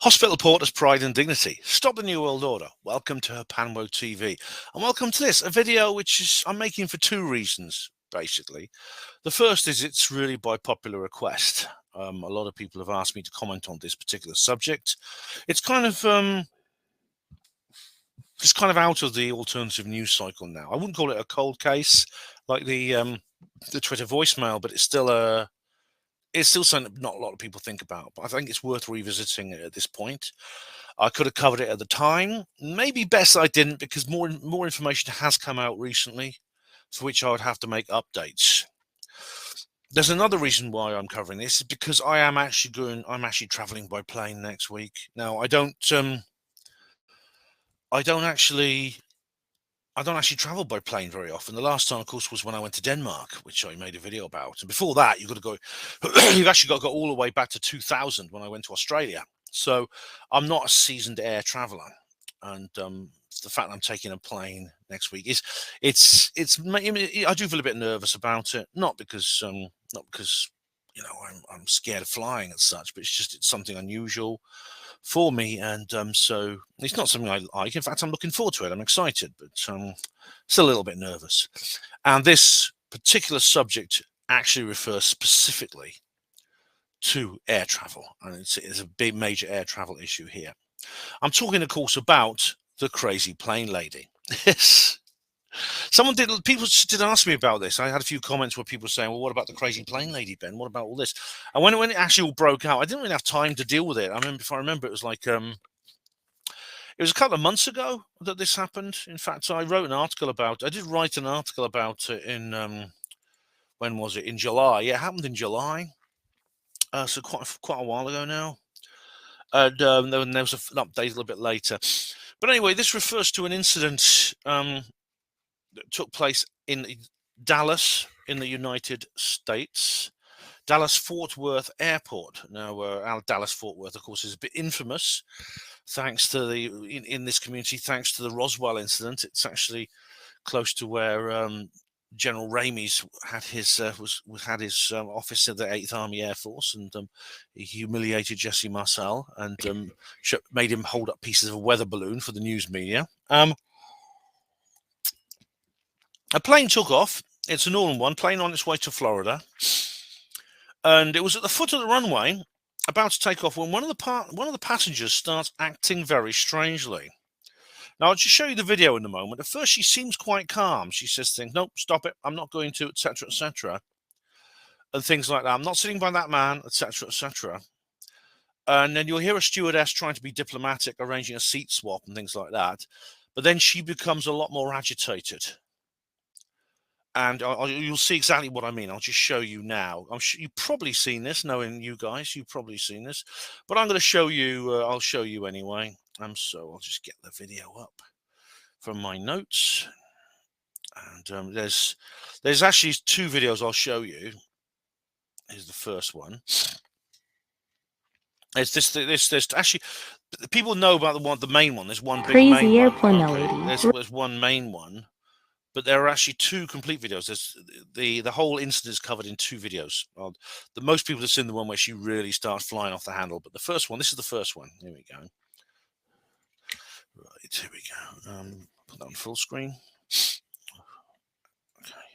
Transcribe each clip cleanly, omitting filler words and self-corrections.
Hospital Porter's Pride and Dignity. Stop the New World Order. Welcome to Panwo TV. And welcome to this, a video which I'm making for two reasons, basically. The first is it's really by popular request. A lot of people have asked me to comment on this particular subject. It's kind of out of the alternative news cycle now. I wouldn't call it a cold case like the Twitter voicemail, but it's still something that not a lot of people think about, but I think it's worth revisiting it at this point. I could have covered it at the time. Maybe best I didn't, because more information has come out recently, for which I would have to make updates. There's another reason why I'm covering this, is because I'm actually traveling by plane next week. Now, I don't actually travel by plane very often. The last time, of course, was when I went to Denmark, which I made a video about. And before that, you've actually got to go all the way back to 2000 when I went to Australia. So I'm not a seasoned air traveler. And the fact that I'm taking a plane next week I do feel a bit nervous about it. Not because I'm scared of flying and such, but it's something unusual for me, and so it's not something I like. In fact, I'm looking forward to it. I'm excited, but still a little bit nervous. And this particular subject actually refers specifically to air travel, and it's a big major air travel issue here. I'm talking, of course, about the crazy plane lady. Yes. People did ask me about this. I had a few comments where people were saying, well, what about the crazy plane lady, Ben? What about all this? And when it actually all broke out, I didn't really have time to deal with it. If I remember, it was like, it was a couple of months ago that this happened. In fact, I did write an article about it in, when was it? In July. Yeah, it happened in July. So quite a while ago now. And then there was an update a little bit later. But anyway, this refers to an incident that took place in Dallas in the United States. Dallas-Fort Worth Airport. Now, Dallas-Fort Worth, of course, is a bit infamous, thanks to in this community, thanks to the Roswell incident. It's actually close to where General Ramey's had his office in the 8th Army Air Force, and he humiliated Jesse Marcel and made him hold up pieces of a weather balloon for the news media. A plane took off. It's a normal one, plane on its way to Florida. And it was at the foot of the runway, about to take off, when one of the passengers starts acting very strangely. Now, I'll just show you the video in a moment. At first, she seems quite calm. She says things, nope, stop it, I'm not going to, etc., etc., and things like that. I'm not sitting by that man, etc., etc. And then you'll hear a stewardess trying to be diplomatic, arranging a seat swap and things like that. But then she becomes a lot more agitated. And you'll see exactly what I mean. I'll just show you now. You've probably seen this, knowing you guys. You've probably seen this. But I'm going to show you. I'll show you anyway. So I'll just get the video up from my notes. And there's actually two videos I'll show you. Here's the first one. There's actually, people know about the main one. There's one big crazy main airplane one. Okay. lady. There's one main one. But there are actually two complete videos. There's the whole incident is covered in two videos. The most people have seen the one where she really starts flying off the handle. But the first one, this is the first one. Here we go. Right, here we go. Put that on full screen. Okay.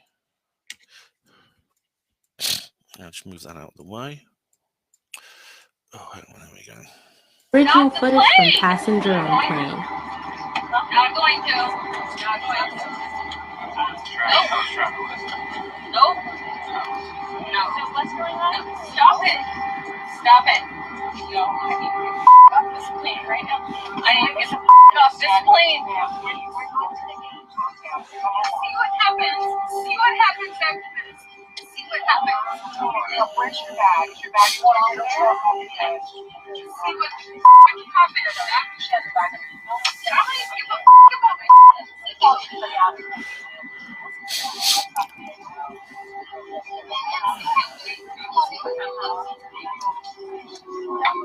Now just move that out of the way. Oh, hang on, there we go. Original footage from passenger on plane. Not going to. Not going to. Nope. No. So what's going on? Stop it. Stop it. No, I need to get off this plane right now. I need to get the off this plane. See what happens. See what happens after this. See what happens. Where's your bag? Is your bag on your truck? See what happens after this. I don't give a about my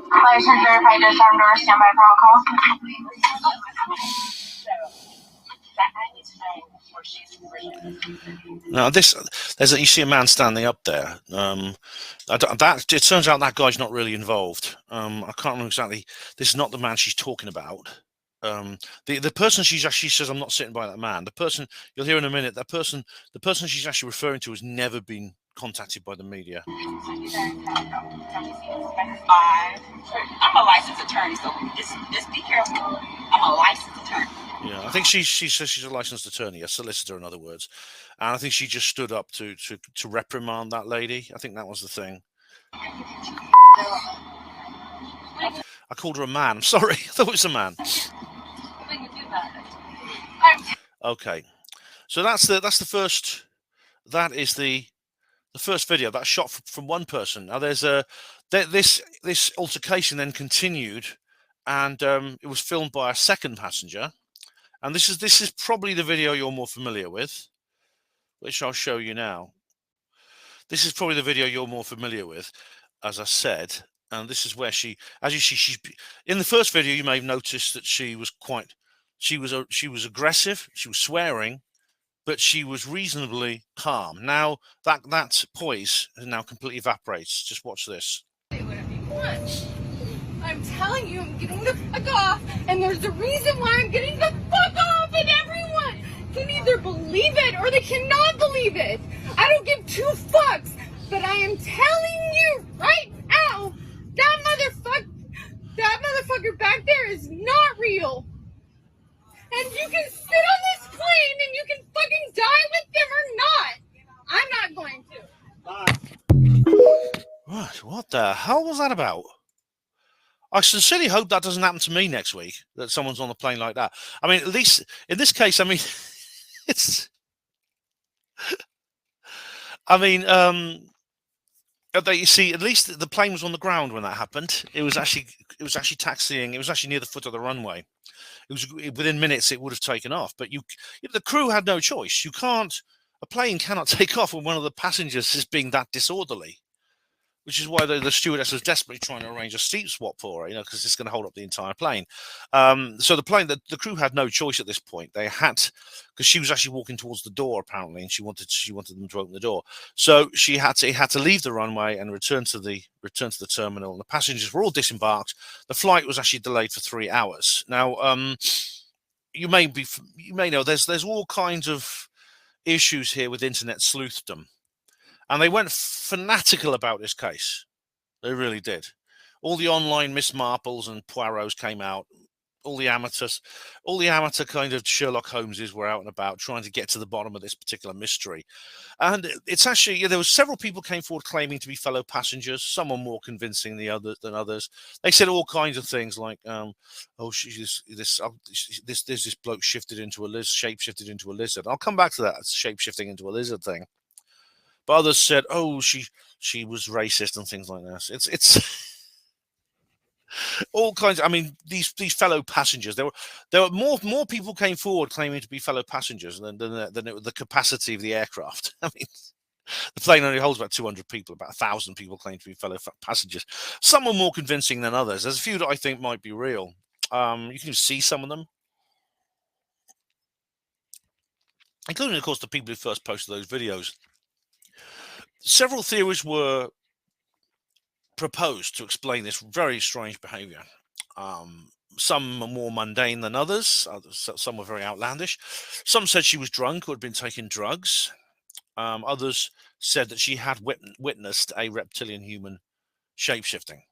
Flight 10 verified disarm door, standby protocol. Now, you see a man standing up there. It turns out that guy's not really involved. I can't remember exactly. This is not the man she's talking about. The person she says, I'm not sitting by that man. The person you'll hear in a minute. The person she's actually referring to has never been contacted by the media. I'm a licensed attorney, so just be careful. I'm a licensed attorney. Yeah, I think she says she's a licensed attorney, a solicitor, in other words, and I think she just stood up to reprimand that lady. I think that was the thing. I called her a man. I'm sorry, I thought it was a man. Okay, so that's the first. That is the first video that's shot from one person. Now there's this altercation then continued, and it was filmed by a second passenger. And this is probably the video you're more familiar with, which I'll show you now. This is probably the video you're more familiar with, as I said. And this is where she's in the first video. You may have noticed that she was aggressive. She was swearing, but she was reasonably calm. Now that poise has now completely evaporates. Just watch this. I'm telling you, I'm getting the fuck off, and there's a reason why I'm getting the fuck off, and everyone can either believe it or they cannot believe it. I don't give two fucks, but I am telling you right now, that motherfucker back there is not real. And you can sit on this plane and you can fucking die with them or not. I'm not going to. Right, what the hell was that about? I sincerely hope that doesn't happen to me next week, that someone's on the plane like that. I mean, at least in this case, I mean, you see, at least the plane was on the ground when that happened. It was actually taxiing. It was actually near the foot of the runway. It was within minutes. It would have taken off, but the crew had no choice. A plane cannot take off when one of the passengers is being that disorderly. Which is why the stewardess was desperately trying to arrange a seat swap for her, because it's going to hold up the entire plane. So the crew had no choice at this point. They had, because she was actually walking towards the door apparently, and she wanted them to open the door. So he had to leave the runway and return to the terminal. And the passengers were all disembarked. The flight was actually delayed for 3 hours. Now, you may know there's all kinds of issues here with internet sleuthdom. And they went fanatical about this case. They really did. All the online Miss Marples and Poirots came out. All the amateur kind of Sherlock Holmeses were out and about trying to get to the bottom of this particular mystery. And it's actually, there were several people came forward claiming to be fellow passengers. Some were more convincing than others. They said all kinds of things like, there's this bloke shapeshifted into a lizard. I'll come back to that shape-shifting into a lizard thing. But others said, she was racist and things like this. It's all kinds. I mean, these fellow passengers. There were more people came forward claiming to be fellow passengers than the capacity of the aircraft. I mean, the plane only holds about 200 people. About 1,000 people claim to be fellow passengers. Some were more convincing than others. There's a few that I think might be real. You can see some of them, including, of course, the people who first posted those videos. Several theories were proposed to explain this very strange behavior. Some are more mundane than others. Some were very outlandish. Some said she was drunk or had been taking drugs. Others said that she had witnessed a reptilian human shapeshifting.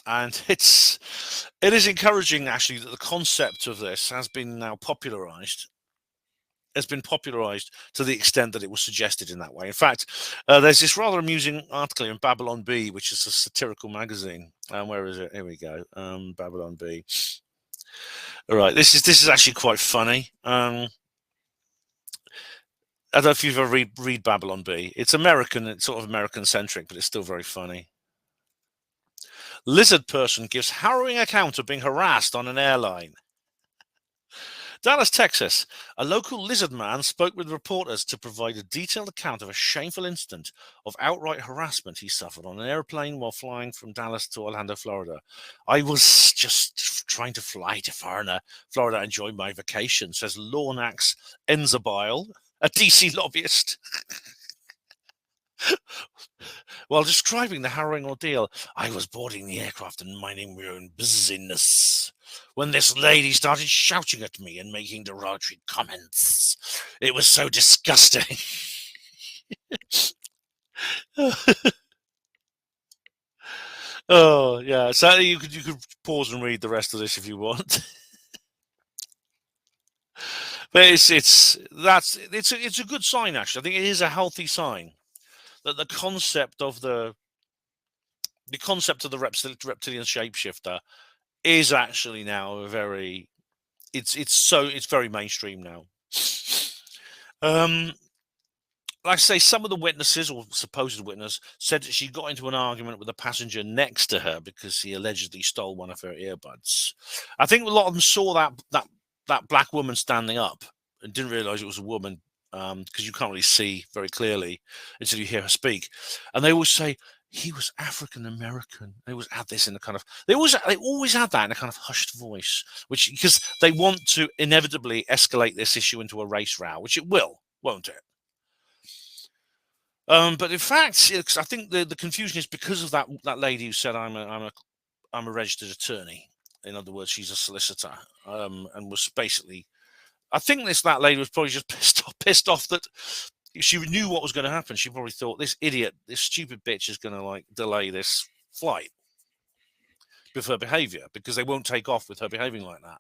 And it is encouraging, actually, that the concept of this has been now popularized. Has been popularized to the extent that it was suggested in that way. In fact, there's this rather amusing article in Babylon Bee, which is a satirical magazine. Where is it? Here we go. Babylon Bee. All right, this is actually quite funny. I don't know if you've ever read Babylon Bee. It's American. It's sort of American centric, but it's still very funny. Lizard person gives harrowing account of being harassed on an airline. Dallas, Texas. A local lizard man spoke with reporters to provide a detailed account of a shameful incident of outright harassment he suffered on an airplane while flying from Dallas to Orlando, Florida. I was just trying to fly to Florida, enjoy my vacation, says Lornax Enzabile, A DC lobbyist. While describing the harrowing ordeal, I was boarding the aircraft and minding my own business when this lady started shouting at me and making derogatory comments. It was so disgusting. Oh yeah, so you could pause and read the rest of this if you want. But it's a good sign actually. I think it is a healthy sign that the concept of the reptilian shapeshifter is actually now very it's very mainstream now. Like I say, some of the witnesses or supposed witness said that she got into an argument with a passenger next to her because he allegedly stole one of her earbuds. I think a lot of them saw that black woman standing up and didn't realize it was a woman because you can't really see very clearly until you hear her speak. And they always say he was African American. They always add this in a kind of they always add that in a kind of hushed voice, which because they want to inevitably escalate this issue into a race row, which it will, won't it? But in fact, I think the confusion is because of that lady who said I'm a registered attorney. In other words, she's a solicitor, and was basically. I think that lady was probably just pissed off that she knew what was going to happen. She probably thought this stupid bitch is going to delay this flight with her behaviour because they won't take off with her behaving like that.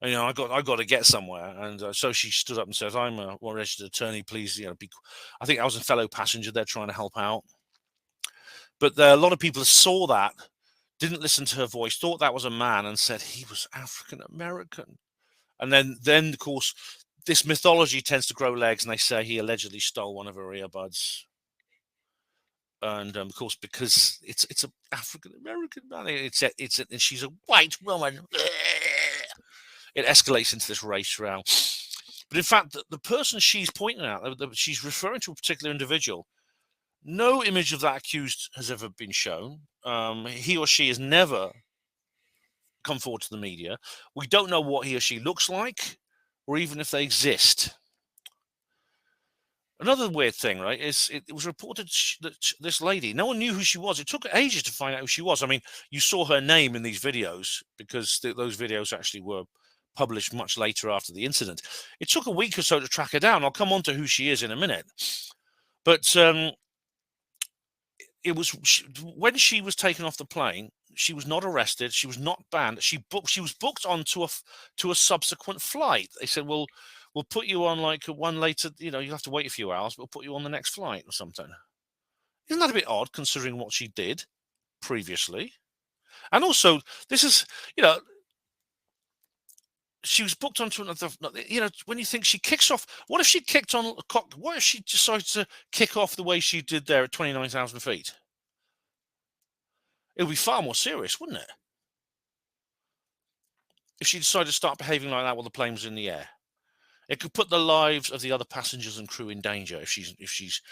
And, I got to get somewhere, and so she stood up and says, "I'm a registered attorney. Please, I think I was a fellow passenger there trying to help out." But a lot of people saw that, didn't listen to her voice, thought that was a man, and said he was African American. And then of course, this mythology tends to grow legs, and they say he allegedly stole one of her earbuds. And of course, because it's an African American man, and she's a white woman. It escalates into this race row. But in fact, the person she's pointing at, she's referring to a particular individual. No image of that accused has ever been shown. He or she has never come forward to the media. We don't know what he or she looks like, or even if they exist. Another weird thing, right, is it was reported that this lady, no one knew who she was. It took ages to find out who she was. I mean, you saw her name in these videos because those videos actually were published much later after the incident. It took a week or so to track her down. I'll come on to who she is in a minute. But it was when she was taken off the plane, she was not arrested. She was not banned. She was booked onto a subsequent flight. They said, "Well, we'll put you on like one later. You have to wait a few hours. But we'll put you on the next flight or something." Isn't that a bit odd considering what she did previously? And also, this is she was booked onto another. When you think she kicks off, what if she kicked on? What if she decided to kick off the way she did there at 29,000 feet? It would be far more serious, wouldn't it? If she decided to start behaving like that while the plane was in the air, it could put the lives of the other passengers and crew in danger if she's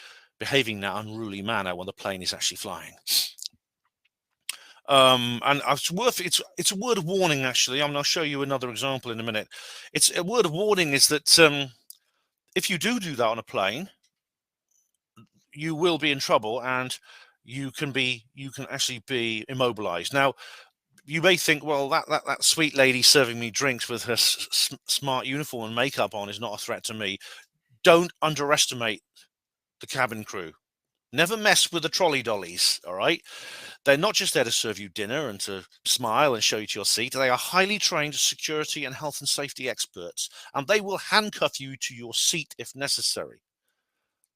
behaving in that unruly manner when the plane is actually flying. And it's a word of warning, actually. I'll show you another example in a minute. It's a word of warning is that if you do that on a plane, you will be in trouble, and you can actually be immobilized. Now, you may think, well, that sweet lady serving me drinks with her smart uniform and makeup on is not a threat to me. Don't underestimate the cabin crew. Never mess with the trolley dollies, all right? They're not just there to serve you dinner and to smile and show you to your seat. They are highly trained security and health and safety experts, and they will handcuff you to your seat if necessary.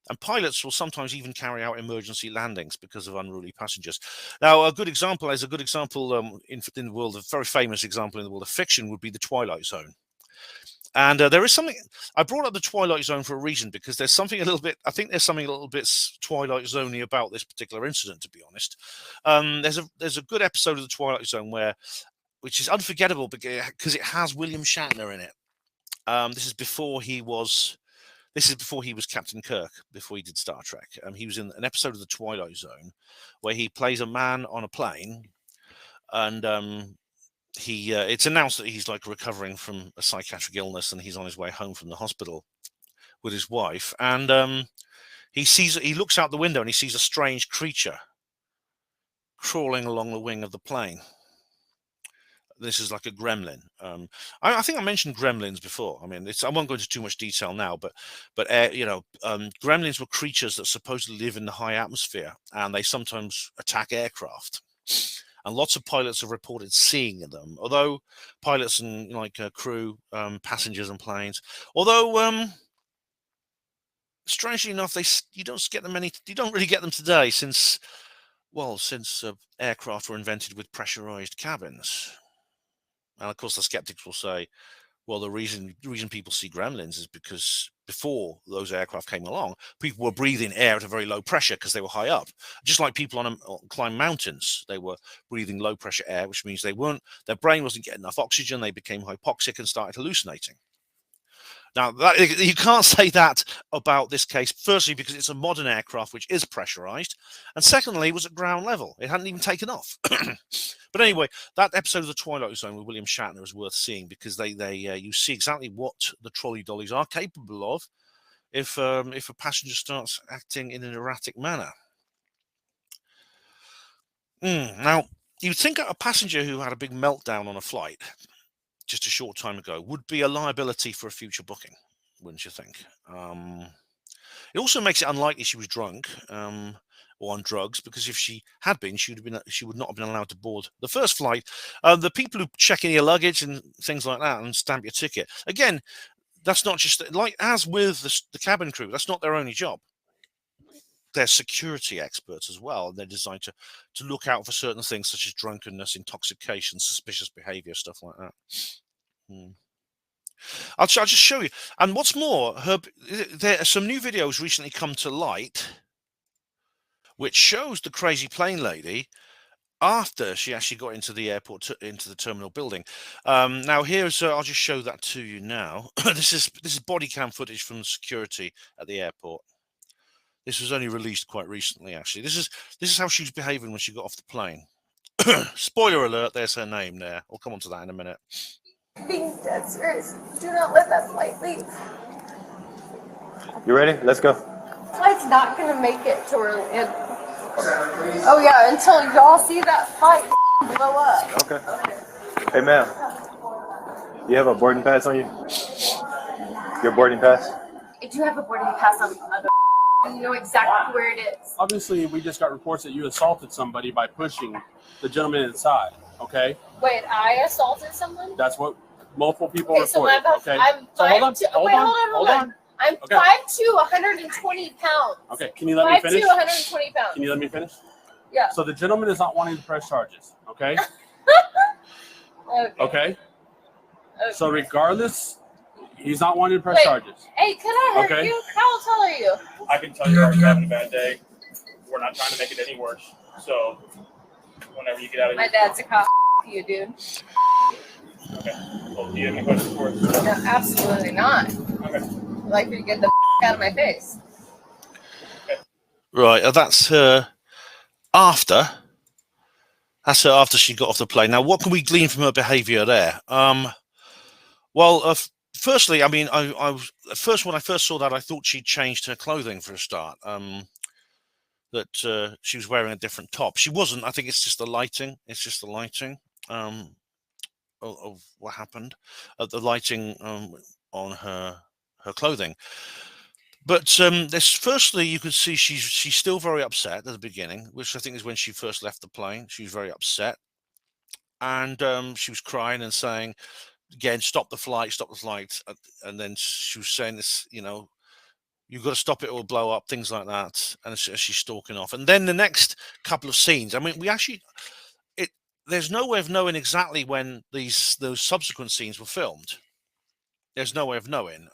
And pilots will sometimes even carry out emergency landings because of unruly passengers. Now, a good example in the world, a very famous example in the world of fiction would be the Twilight Zone. And there is something, I brought up the Twilight Zone for a reason, because there's something a little bit Twilight Zone-y about this particular incident, to be honest. There's a good episode of the Twilight Zone which is unforgettable because it has William Shatner in it. This is before he was Captain Kirk, before he did Star Trek. He was in an episode of the Twilight Zone where he plays a man on a plane, and it's announced that he's like recovering from a psychiatric illness and he's on his way home from the hospital with his wife, and he looks out the window and he sees a strange creature crawling along the wing of the plane. This is like a gremlin. I think I mentioned gremlins before. I mean, I won't go into too much detail now, but gremlins were creatures that supposedly live in the high atmosphere, and they sometimes attack aircraft. And lots of pilots have reported seeing them. Although pilots and crew, passengers and planes, although strangely enough, you don't really get them today since aircraft were invented with pressurized cabins. And of course, the skeptics will say, well, the reason people see gremlins is because before those aircraft came along, people were breathing air at a very low pressure because they were high up. Just like people climb mountains, they were breathing low pressure air, which means their brain wasn't getting enough oxygen. They became hypoxic and started hallucinating. Now, you can't say that about this case, firstly, because it's a modern aircraft which is pressurized, and secondly, it was at ground level. It hadn't even taken off. But anyway, that episode of The Twilight Zone with William Shatner is worth seeing because you see exactly what the trolley dollies are capable of if a passenger starts acting in an erratic manner. Now, you'd think a passenger who had a big meltdown on a flight just a short time ago would be a liability for a future booking, wouldn't you think? It also makes it unlikely she was drunk or on drugs, because if she had been, she would not have been allowed to board the first flight. The people who check in your luggage and things like that and stamp your ticket, again, that's not just as with the cabin crew. That's not their only job. They're security experts as well. They're designed to look out for certain things such as drunkenness, intoxication, suspicious behavior, stuff like that. I'll just show you. And what's more, there are some new videos recently come to light which shows the crazy plane lady after she actually got into the airport, into the terminal building. Now here's, I'll just show that to you now. This is body cam footage from the security at the airport. This was only released quite recently, actually. This is how she was behaving when she got off the plane. Spoiler alert, there's her name there. We'll come on to that in a minute. Being dead serious. Do not let that flight leave. You ready? Let's go. Flight's not gonna make it to Orlando. Oh yeah, until y'all see that flight blow up. Okay. Hey, ma'am. You have a boarding pass on you? Your boarding pass? I do have a boarding pass on other. You know exactly where it is. Obviously, we just got reports that you assaulted somebody by pushing the gentleman inside, okay? Wait, I assaulted someone? That's what multiple people Okay, so reported, okay? I'm So hold on, 5'2". hold Wait, on, hold on. I'm Okay. 5'2", 120 pounds. Okay, can you let me 5'2", finish? 120 pounds. Can you let me finish? Yeah. So the gentleman is not wanting to press charges, okay? Okay? So regardless, he's not wanting to press Wait. charges. Hey, can I hurt Okay. you? How tall are you? I can tell you're having a bad day. We're not trying to make it any worse. So whenever you get out of My here. dad's a cop. You, dude. Okay. Well, do you have any questions for us? No, absolutely not. Okay. I'd like you to get the out of my face. Right, that's her after. That's her after she got off the plane. Now, what can we glean from her behaviour there? Firstly, I mean, when I first saw that, I thought she'd changed her clothing for a start. That she was wearing a different top. She wasn't. I think it's just the lighting. It's just the lighting of what happened. The lighting on her clothing. But firstly, you could see she's still very upset at the beginning, which I think is when she first left the plane. She was very upset, and she was crying and saying, again, stop the flight, and then she was saying this, you've got to stop it or it'll blow up, things like that, and as she's stalking off. And then the next couple of scenes, I mean, there's no way of knowing exactly when those subsequent scenes were filmed. There's no way of knowing.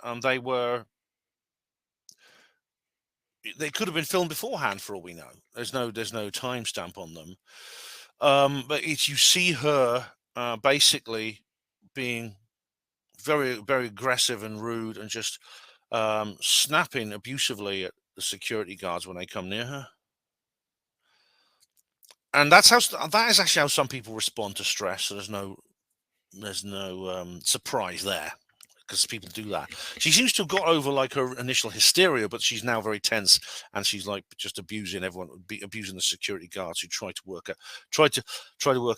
They could have been filmed beforehand for all we know. There's no timestamp on them. But you see her basically being very, very aggressive and rude and just snapping abusively at the security guards when they come near her. And that is actually how some people respond to stress. So there's no surprise there. because people do that. She seems to have got over like her initial hysteria, but she's now very tense, and she's like just abusing everyone, abusing the security guards who try to work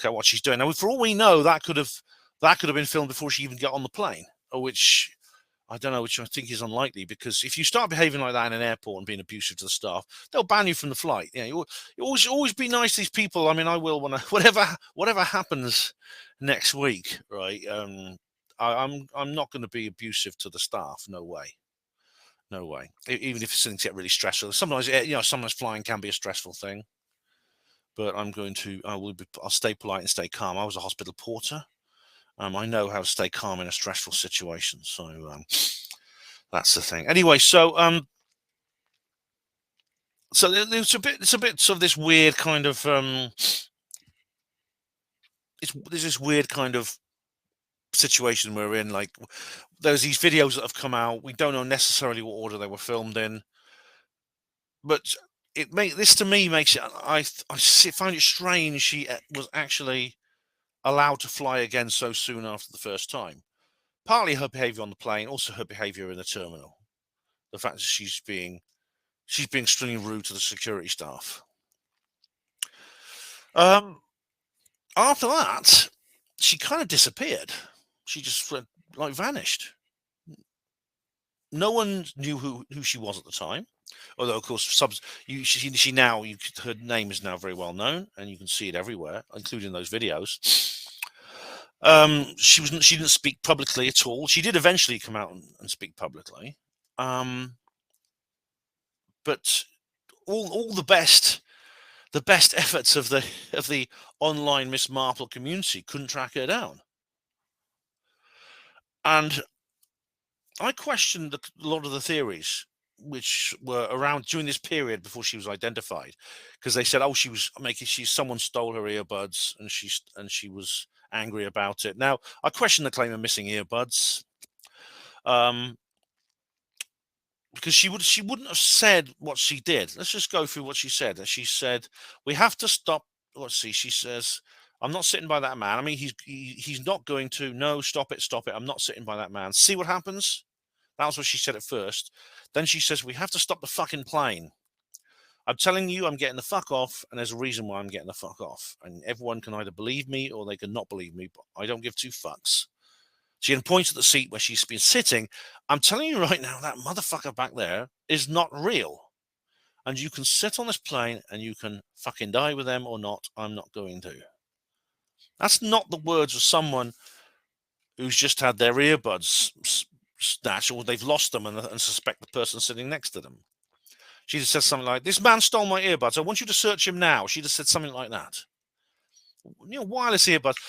out what she's doing. Now, for all we know, that could have been filmed before she even got on the plane, which I don't know, which I think is unlikely, because if you start behaving like that in an airport and being abusive to the staff, they'll ban you from the flight. You always be nice to these people. I mean, I will when whatever happens next week, right? I'm not going to be abusive to the staff. No way. Even if it's something get really stressful. Sometimes flying can be a stressful thing. But I'll stay polite and stay calm. I was a hospital porter. I know how to stay calm in a stressful situation. So that's the thing. Anyway, so it's a bit sort of this weird kind of there's this weird kind of situation we're in. Like, there's these videos that have come out. We don't know necessarily what order they were filmed in, but this to me makes it. I find it strange she was actually allowed to fly again so soon after the first time. Partly her behavior on the plane, also her behavior in the terminal. The fact that she's being extremely rude to the security staff. After that, she kind of disappeared. She just vanished. No one knew who she was at the time. Although, of course, her name is now very well known, and you can see it everywhere, including those videos. She didn't speak publicly at all. She did eventually come out and speak publicly, but all the best efforts of the online Miss Marple community couldn't track her down. And I questioned a lot of the theories which were around during this period before she was identified, because they said, someone stole her earbuds and she was angry about it. Now, I question the claim of missing earbuds, because she wouldn't have said what she did. Let's just go through what she said. She said, "We have to stop." Let's see. She says, "I'm not sitting by that man. I mean, he's not going to. No, stop it. I'm not sitting by that man. See what happens." That was what she said at first. Then she says, "We have to stop the fucking plane. I'm telling you, I'm getting the fuck off, and there's a reason why I'm getting the fuck off. And everyone can either believe me or they can not believe me, but I don't give two fucks." She then points at the seat where she's been sitting. "I'm telling you right now, that motherfucker back there is not real. And you can sit on this plane and you can fucking die with them or not. I'm not going to." That's not the words of someone who's just had their earbuds snatched, or they've lost them and suspect the person sitting next to them. She just said something like, "This man stole my earbuds. I want you to search him now." She just said something like that. Wireless earbuds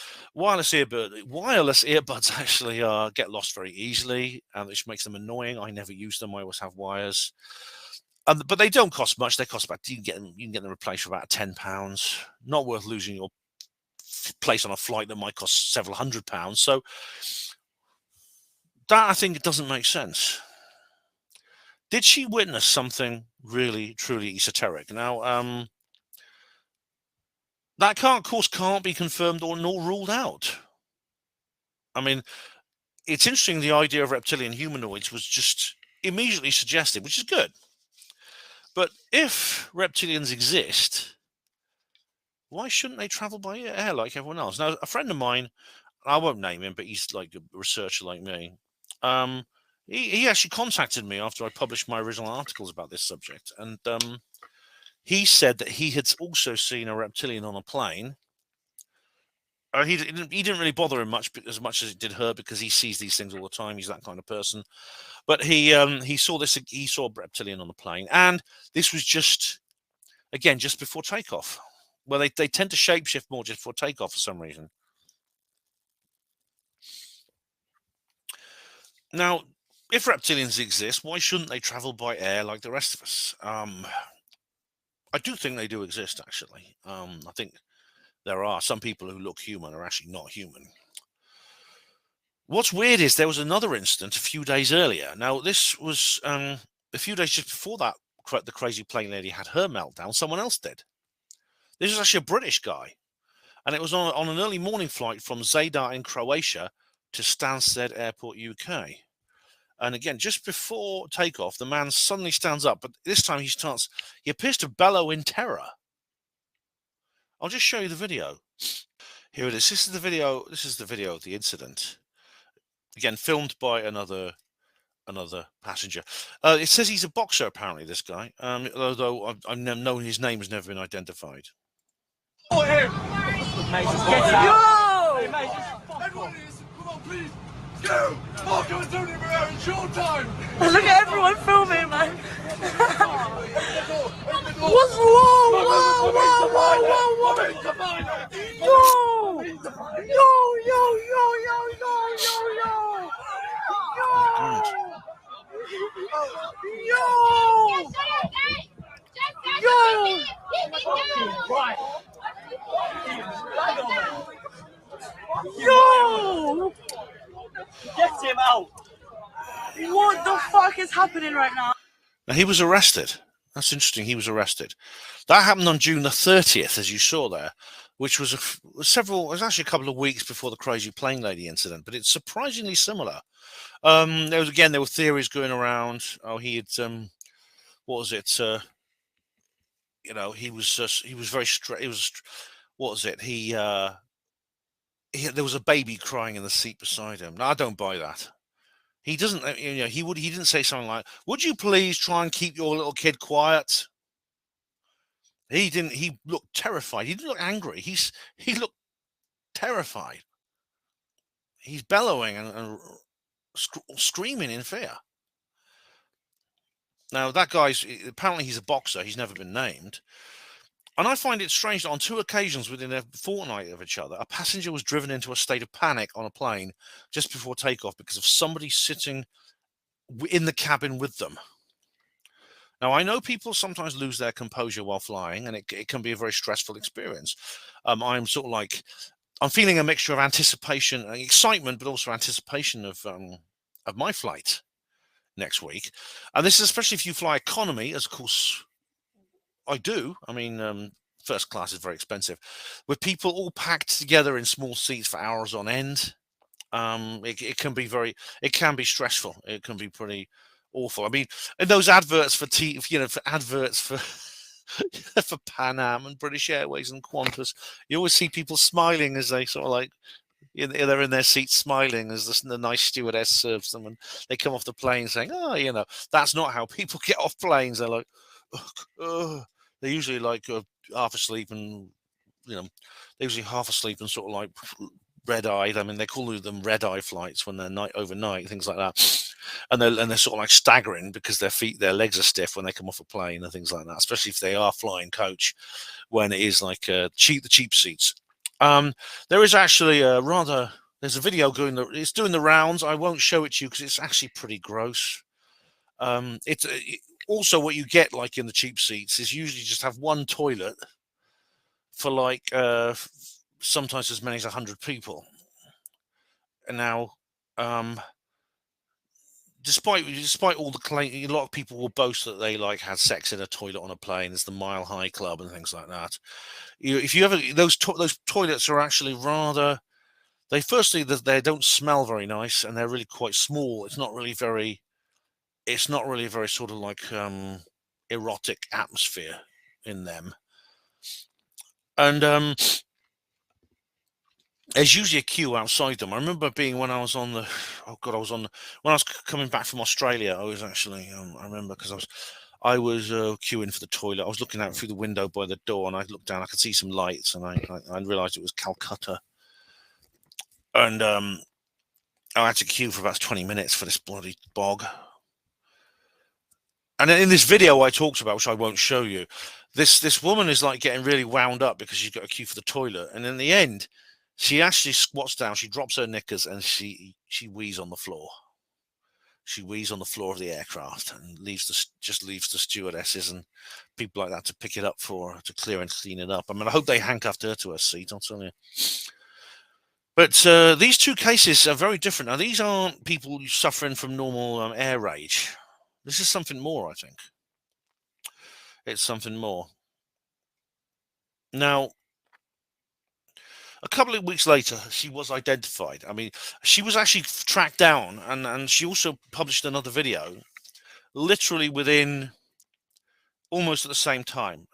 actually get lost very easily, and which makes them annoying. I never use them. I always have wires, but they don't cost much. They cost about, you can get them replaced for about £10. Not worth losing your place on a flight that might cost several £100. So that, I think, it doesn't make sense. Did she witness something really, truly esoteric? Now, that can't be confirmed or nor ruled out. I mean, it's interesting. The idea of reptilian humanoids was just immediately suggested, which is good. But if reptilians exist, why shouldn't they travel by air like everyone else? Now, a friend of mine, I won't name him, but he's like a researcher like me. He actually contacted me after I published my original articles about this subject, and he said that he had also seen a reptilian on a plane. He didn't really bother him as much as it did her, because he sees these things all the time. He's that kind of person. But he saw a reptilian on the plane, and this was just before takeoff. Well, they tend to shapeshift more just before takeoff for some reason. Now, if reptilians exist, why shouldn't they travel by air like the rest of us? I do think they do exist, actually. I think there are some people who look human are actually not human. What's weird is there was another incident a few days earlier. Now, this was a few days just before that, the crazy plane lady had her meltdown. Someone else did. This was actually a British guy, and it was on an early morning flight from Zadar in Croatia to Stansted Airport, UK. And again, just before takeoff, the man suddenly stands up, but this time he appears to bellow in terror. I'll just show you the video. Here it is. This is the video of the incident. Again, filmed by another passenger. It says he's a boxer, apparently, this guy. Although I've known his name has never been identified. Look at everyone filming, man. What's wrong? Whoa. Yo! Get him out! What the fuck is happening right now? Now, he was arrested. That's interesting. He was arrested. That happened on June the 30th, as you saw there, which was it was actually a couple of weeks before the crazy plane lady incident, but it's surprisingly similar. There were theories going around. Oh, he had what was it? He was very straight. It was what was it? There was a baby crying in the seat beside him. Now, I don't buy that. He doesn't. He didn't say something like, "Would you please try and keep your little kid quiet?" He didn't. He looked terrified. He didn't look angry. He looked terrified. He's bellowing and screaming in fear. Now, that guy's apparently he's a boxer. He's never been named. And I find it strange that on 2 occasions within a fortnight of each other, a passenger was driven into a state of panic on a plane just before takeoff because of somebody sitting in the cabin with them. Now, I know people sometimes lose their composure while flying, and it can be a very stressful experience. I'm feeling a mixture of anticipation and excitement, but also anticipation of my flight next week. And this is especially if you fly economy, as of course I do. I mean, first class is very expensive. With people all packed together in small seats for hours on end, it can be stressful. It can be pretty awful. I mean, in those adverts for for Pan Am and British Airways and Qantas, you always see people smiling as they sort of like they're in their seats smiling as the nice stewardess serves them, and they come off the plane saying, "Oh, that's not how people get off planes." They're like, they're usually like half asleep, and they're usually half asleep and sort of like red-eyed. I mean, they call them red-eye flights when they're overnight, things like that. And they're sort of like staggering because their legs are stiff when they come off a plane and things like that, especially if they are flying coach when it is like the cheap seats. There is actually there's a video it's doing the rounds. I won't show it to you because it's actually pretty gross. It's also what you get like in the cheap seats is usually just have one toilet for like sometimes as many as 100 people. And now, despite all the claim, a lot of people will boast that they like had sex in a toilet on a plane. There's the Mile High Club and things like that. If you ever those toilets are actually rather. They don't smell very nice and they're really quite small. It's not really a very sort of like erotic atmosphere in them. And there's usually a queue outside them. I remember being when I was when I was coming back from Australia. I was actually I remember because I was queuing for the toilet. I was looking out through the window by the door, and I looked down. I could see some lights, and I realised it was Calcutta. And I had to queue for about 20 minutes for this bloody bog. And in this video I talked about, which I won't show you, this woman is like getting really wound up because she's got a queue for the toilet. And in the end, she actually squats down, she drops her knickers, and she wheezes on the floor. She wheezes on the floor of the aircraft and leaves the stewardesses and people like that to pick it up for her, to clear and clean it up. I mean, I hope they handcuffed her to her seat, I'll tell you. But these 2 cases are very different. Now, these aren't people suffering from normal air rage. This is something more, I think. It's something more. Now, A couple of weeks later, she was identified. I mean, she was actually tracked down, and she also published another video, literally within almost at the same time.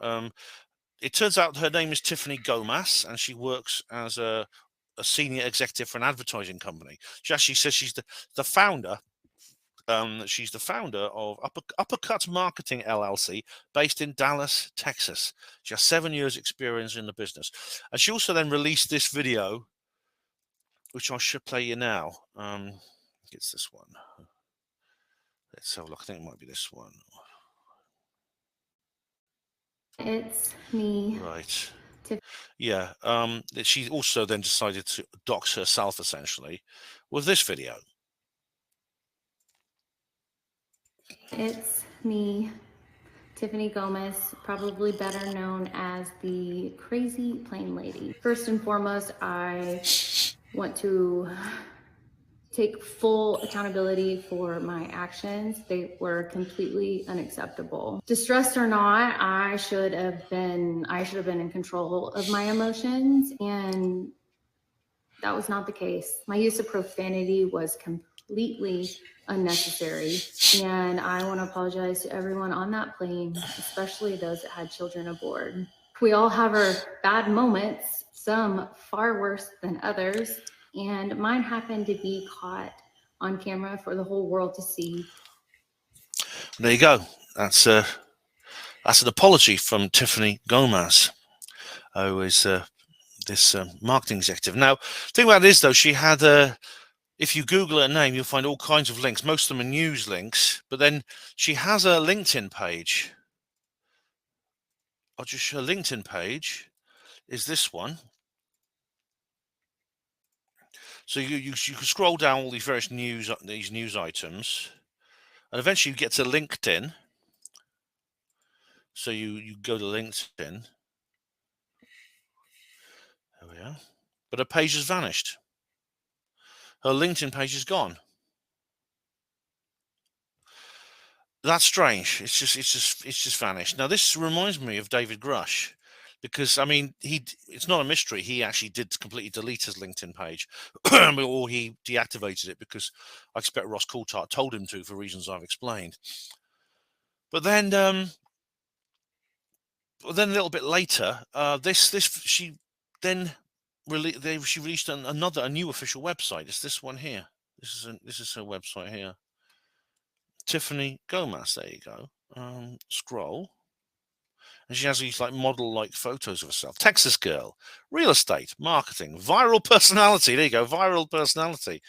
It turns out her name is Tiffany Gomez, and she works as a senior executive for an advertising company. She actually says she's the founder. She's the founder of Uppercut Marketing LLC, based in Dallas, Texas. She has 7 years' experience in the business, and she also then released this video, which I should play you now. It's this one. Let's have a look. I think it might be this one. It's me. Right. Yeah. She also then decided to dox herself essentially with this video. It's me, Tiffany Gomez, probably better known as the Crazy Plane Lady. First and foremost, I want to take full accountability for my actions. They were completely unacceptable. Distressed or not, I should have been in control of my emotions, and that was not the case. My use of profanity was completely unnecessary, and I want to apologize to everyone on that plane, especially those that had children aboard. We all have our bad moments, some far worse than others, and mine happened to be caught on camera for the whole world to see. There you go. That's an apology from Tiffany Gomez, who is this marketing executive. Now, the thing about it is, though, she had if you Google her name, you'll find all kinds of links. Most of them are news links, but then she has a LinkedIn page. Her LinkedIn page is this one. So you can scroll down all these various news items, and eventually you get to LinkedIn. So you go to LinkedIn. There we are. But her page has vanished. Her LinkedIn page is gone. That's strange. It's just vanished. Now this reminds me of David Grush, because I mean it's not a mystery. He actually did completely delete his LinkedIn page, or he deactivated it because I expect Ross Coulthart told him to for reasons I've explained. But then a little bit later, she released a new official website. It's this one here. This is her website here. Tiffany Gomez. There you go. Scroll, and she has these like model-like photos of herself. Texas girl, real estate, marketing, viral personality. There you go, viral personality.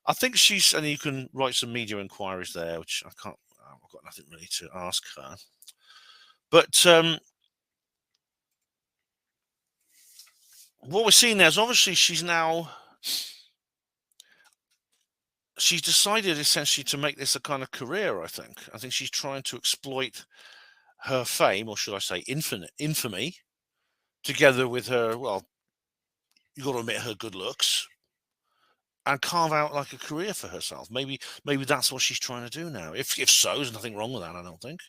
I think she's, and you can write some media inquiries there, which I can't. I've got nothing really to ask her. But what we're seeing there is obviously she's decided essentially to make this a kind of career. I think she's trying to exploit her fame, or should I say infamy, together with her, well, you've got to admit, her good looks, and carve out like a career for herself. Maybe that's what she's trying to do now. If so, there's nothing wrong with that, I don't think.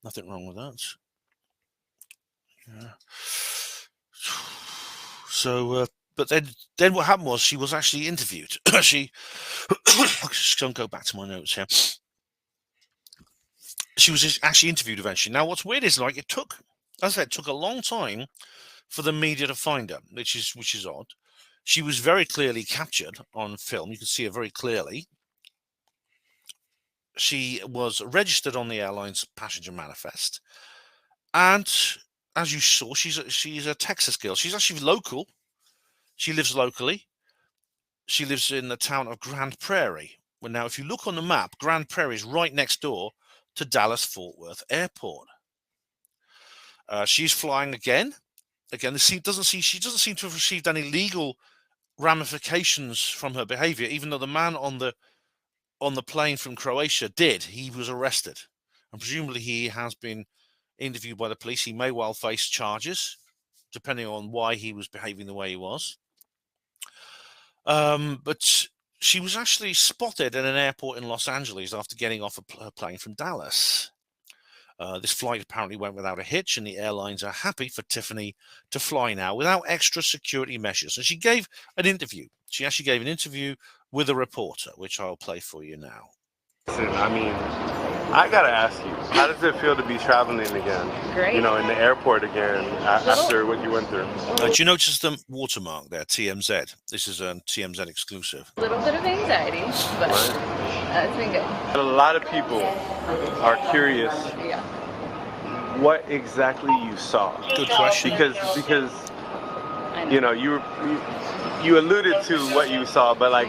Nothing wrong with that. Yeah. So, but then what happened was she was actually interviewed. She, don't go back to my notes here. She was actually interviewed eventually. Now, what's weird is, like, it took a long time for the media to find her, which is odd. She was very clearly captured on film. You can see her very clearly. She was registered on the airline's passenger manifest, and as you saw, she's a Texas girl. She's actually local. She lives locally. She lives in the town of Grand Prairie. Well, now, if you look on the map, Grand Prairie is right next door to Dallas-Fort Worth Airport. She's flying again. She doesn't seem to have received any legal ramifications from her behavior, even though the man on the plane from Croatia did. He was arrested, and presumably he has been interviewed by the police. He may well face charges, depending on why he was behaving the way he was. But she was actually spotted at an airport in Los Angeles after getting off a plane from Dallas. This flight apparently went without a hitch, and the airlines are happy for Tiffany to fly now without extra security measures. And she gave an interview. She actually gave an interview with a reporter, which I'll play for you now. Listen, I mean, I gotta ask you, how does it feel to be traveling again? Great. You know, in the airport again after what you went through. Do you notice the watermark there, TMZ? This is a TMZ exclusive. A little bit of anxiety, but it's been good. A lot of people are curious Yeah. what exactly you saw. Good question. Because I know. you know, you alluded to what you saw, but like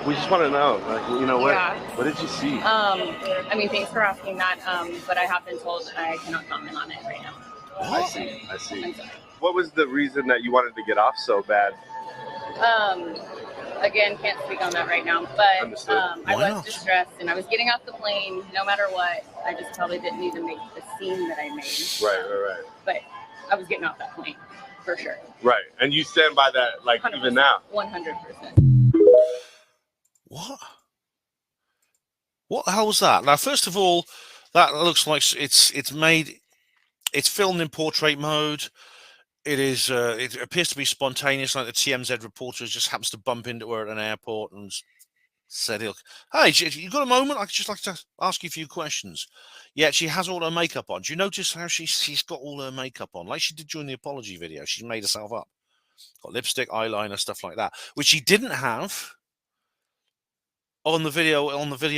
we just want to know, like, you know, what did you see? I mean, thanks for asking that, but I have been told I cannot comment on it right now. I see. I'm sorry. What was the reason that you wanted to get off so bad? Again, can't speak on that right now, but Understood. I Why was not? distressed and I was getting off the plane no matter what. I just probably didn't even make the scene that I made. Right. But I was getting off that plane for sure. Right. And you stand by that, like, 100%, even now? 100%. What? What the hell was that? Now, first of all, that looks like it's filmed in portrait mode. It appears to be spontaneous, like the TMZ reporter just happens to bump into her at an airport and said, "Hey, you got a moment? I'd just like to ask you a few questions." Yeah, she has all her makeup on. Do you notice how she's got all her makeup on, like she did during the apology video? She made herself up, got lipstick, eyeliner, stuff like that, which she didn't have on the video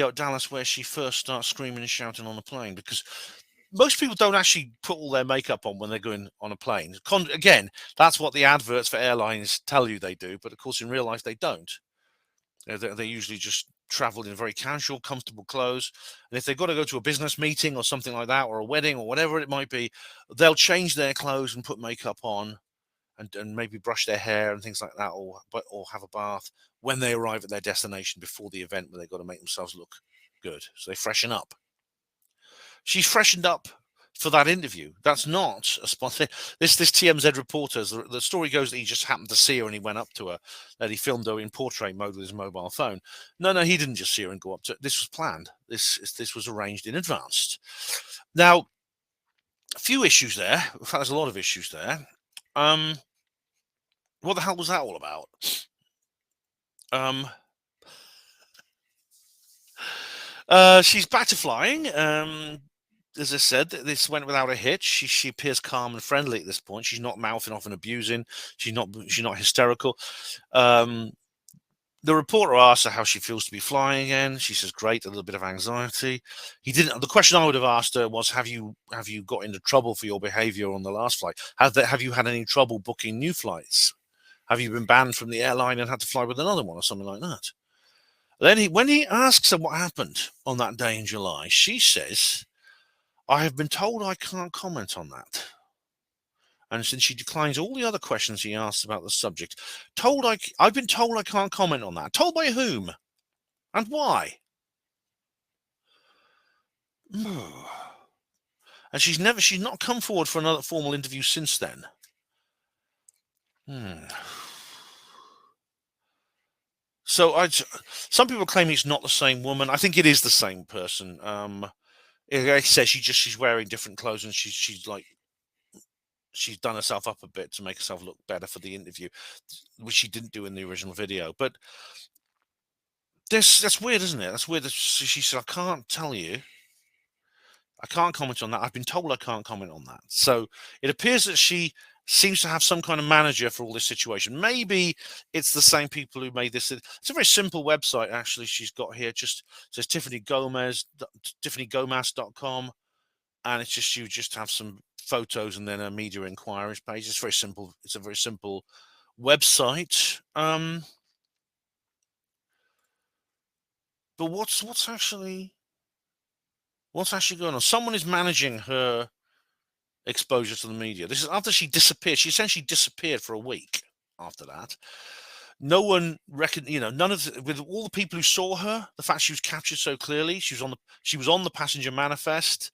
at Dallas, where she first starts screaming and shouting on the plane, because most people don't actually put all their makeup on when they're going on a plane. Again, that's what the adverts for airlines tell you they do, but of course in real life they don't. They usually just travel in very casual, comfortable clothes, and if they've got to go to a business meeting or something like that, or a wedding or whatever it might be, they'll change their clothes and put makeup on and maybe brush their hair and things like that, or have a bath when they arrive at their destination before the event, where they've got to make themselves look good, so they freshen up. She's freshened up for that interview. That's not a sponsor. This TMZ reporter, the story goes that he just happened to see her and he went up to her, that he filmed her in portrait mode with his mobile phone. No, he didn't just see her and go up to her. This was planned. This was arranged in advance. Now, a few issues there. In fact, there's a lot of issues there. What the hell was that all about? She's back to flying. As I said, this went without a hitch. She appears calm and friendly at this point. She's not mouthing off and abusing. She's not hysterical. The reporter asked her how she feels to be flying again. She says, "Great, a little bit of anxiety." The question I would have asked her was, "Have you got into trouble for your behaviour on the last flight? Have you had any trouble booking new flights? Have you been banned from the airline and had to fly with another one or something like that?" Then when he asks her what happened on that day in July, she says, "I have been told I can't comment on that." And since she declines all the other questions he asks about the subject, I've been told I can't comment on that. Told by whom? And why? And she's not come forward for another formal interview since then. So some people claim it's not the same woman. I think it is the same person. Like I said, she's wearing different clothes, and she's done herself up a bit to make herself look better for the interview, which she didn't do in the original video. But that's weird, isn't it? That's weird. She said, "I can't tell you. I can't comment on that. I've been told I can't comment on that." So it appears that she seems to have some kind of manager for all this situation. Maybe it's the same people who made this. It's a very simple website, actually. She's got here, just says tiffanygomas.com, and it's just, you just have some photos and then a media inquiries page. It's very simple. It's a very simple website. But what's actually going on? Someone is managing her exposure to the media. This is after she disappeared. She essentially disappeared for a week after that. No one reckoned, none of with all the people who saw her, the fact she was captured so clearly, she was on the passenger manifest.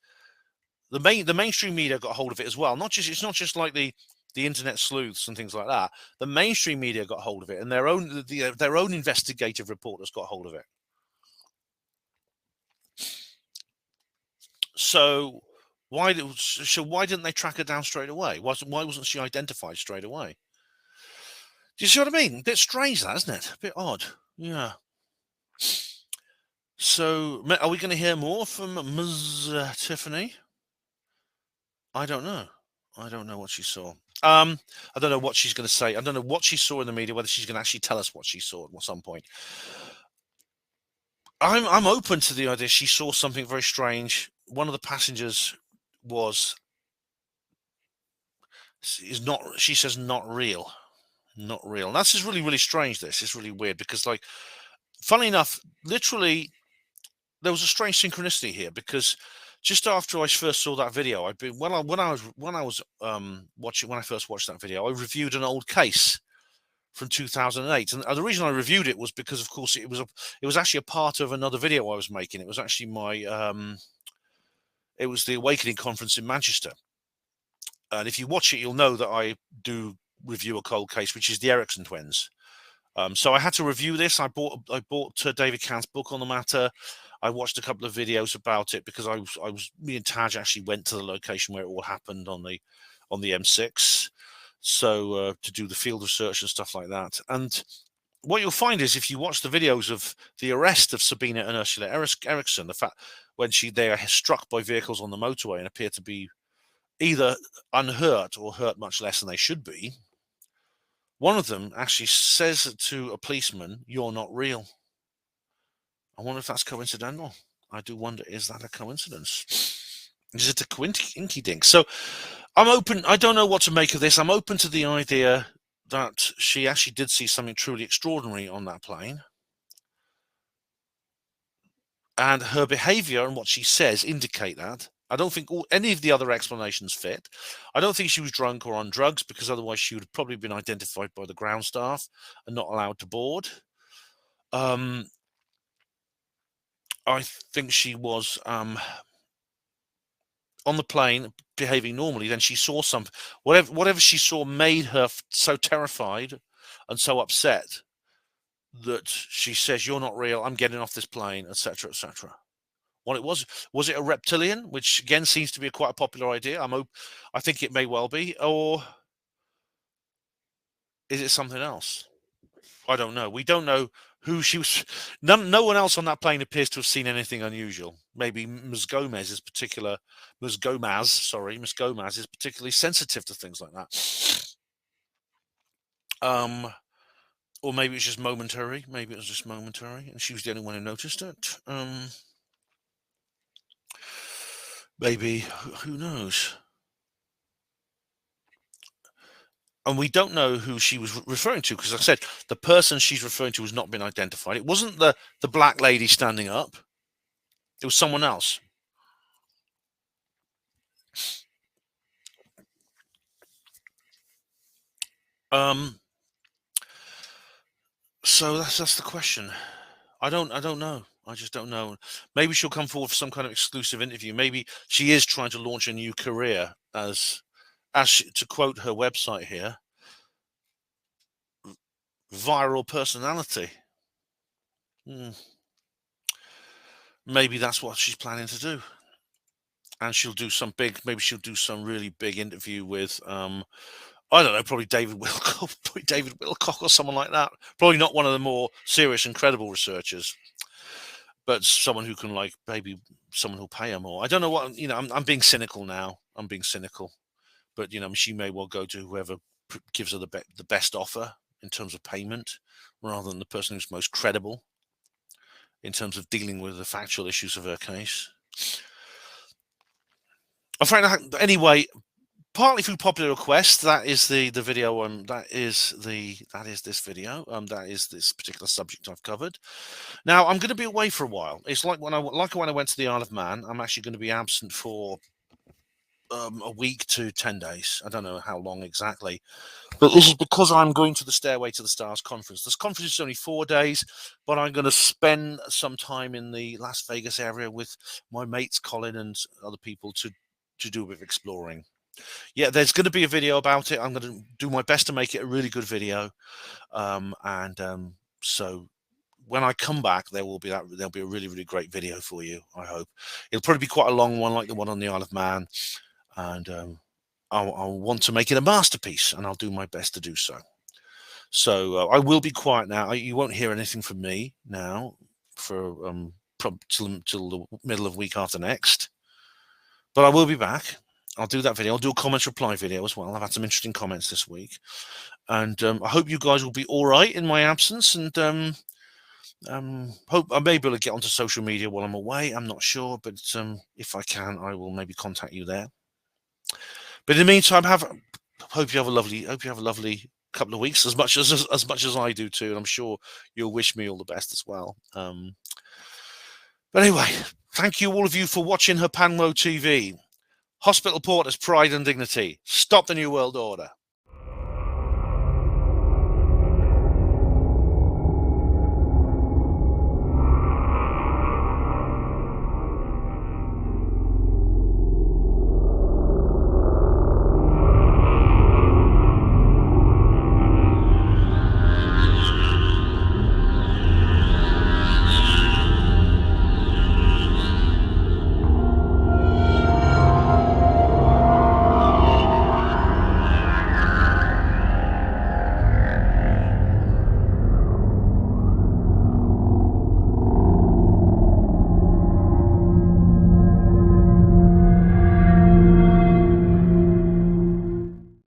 The mainstream media got hold of it as well. It's not just like the internet sleuths and things like that. The mainstream media got hold of it, and their own investigative reporters got hold of it. So why didn't they track her down straight away? Why wasn't she identified straight away? Do you see what I mean? A bit strange, that, isn't it? A bit odd. Yeah. So, are we going to hear more from Ms. Tiffany? I don't know. I don't know what she saw. I don't know what she's going to say. I don't know what she saw in the media, whether she's going to actually tell us what she saw at some point. I'm open to the idea she saw something very strange. One of the passengers she says not real. Not real. And that's just really, really strange. This is really weird because, like, funnily enough, literally, there was a strange synchronicity here because just after I first saw that video, when I first watched that video, I reviewed an old case from 2008, and the reason I reviewed it was because, of course, it was actually a part of another video I was making. It was actually it was the Awakening conference in Manchester, and if you watch it, you'll know that I do review a cold case, which is the Erickson twins. So I had to review this. I bought David Cann's book on the matter. I watched a couple of videos about it because me and Taj actually went to the location where it all happened on the M6. So to do the field research and stuff like that. And what you'll find is if you watch the videos of the arrest of Sabina and Ursula Erickson, the fact when they are struck by vehicles on the motorway and appear to be either unhurt or hurt much less than they should be, one of them actually says to a policeman, "You're not real." I wonder if that's coincidental. I do wonder, is that a coincidence? Is it a inky dink? So I'm open. I don't know what to make of this. I'm open to the idea that she actually did see something truly extraordinary on that plane. And her behavior and what she says indicate that. I don't think any of the other explanations fit. I don't think she was drunk or on drugs, because otherwise she would have probably been identified by the ground staff and not allowed to board. I think she was on the plane behaving normally. Then she saw something. Whatever she saw made her so terrified and so upset that she says, "You're not real. I'm getting off this plane," etc., etc. What it was it a reptilian, which again seems to be quite a popular idea. I think it may well be, or is it something else? I don't know. We don't know who she was. No one else on that plane appears to have seen anything unusual. Maybe Ms. Gomez is particularly sensitive to things like that. Or maybe it's just momentary. Maybe it was just momentary, and she was the only one who noticed it. Maybe, who knows? And we don't know who she was referring to, because, like I said, the person she's referring to has not been identified. It wasn't the black lady standing up. It was someone else. So that's the question. I don't know. I just don't know. Maybe she'll come forward for some kind of exclusive interview. Maybe she is trying to launch a new career as to quote her website here, viral personality. Maybe that's what she's planning to do. And she'll do maybe she'll do some really big interview with, I don't know, probably David Wilcock or someone like that. Probably not one of the more serious and credible researchers, but someone who can, like, maybe someone who'll pay her more. I don't know what, I'm being cynical now. I'm being cynical. But, she may well go to whoever gives her the best offer in terms of payment, rather than the person who's most credible in terms of dealing with the factual issues of her case. Anyway, partly through popular request, that is the video. That is this video. That is this particular subject I've covered. Now I'm going to be away for a while. It's like when I went to the Isle of Man. I'm actually going to be absent for a week to 10 days. I don't know how long exactly, but this is because I'm going to the Stairway to the Stars conference. This conference is only 4 days, but I'm going to spend some time in the Las Vegas area with my mates Colin and other people to do a bit of exploring. Yeah, there's going to be a video about it. I'm going to do my best to make it a really good video, so when I come back, there'll be a really, really great video for you. I hope it'll probably be quite a long one, like the one on the Isle of Man, and I'll want to make it a masterpiece, and I'll do my best to do so. So I will be quiet now. You won't hear anything from me now for till the middle of week after next. But I will be back. I'll do that video. I'll do a comments reply video as well. I've had some interesting comments this week, and I hope you guys will be all right in my absence. And hope I may be able to get onto social media while I'm away. I'm not sure, but if I can, I will maybe contact you there. But in the meantime, hope you have a lovely couple of weeks, as much as I do too, and I'm sure you'll wish me all the best as well. But anyway, thank you all of you for watching Herpanwo TV. Hospital Porters, pride and dignity. Stop the New World Order.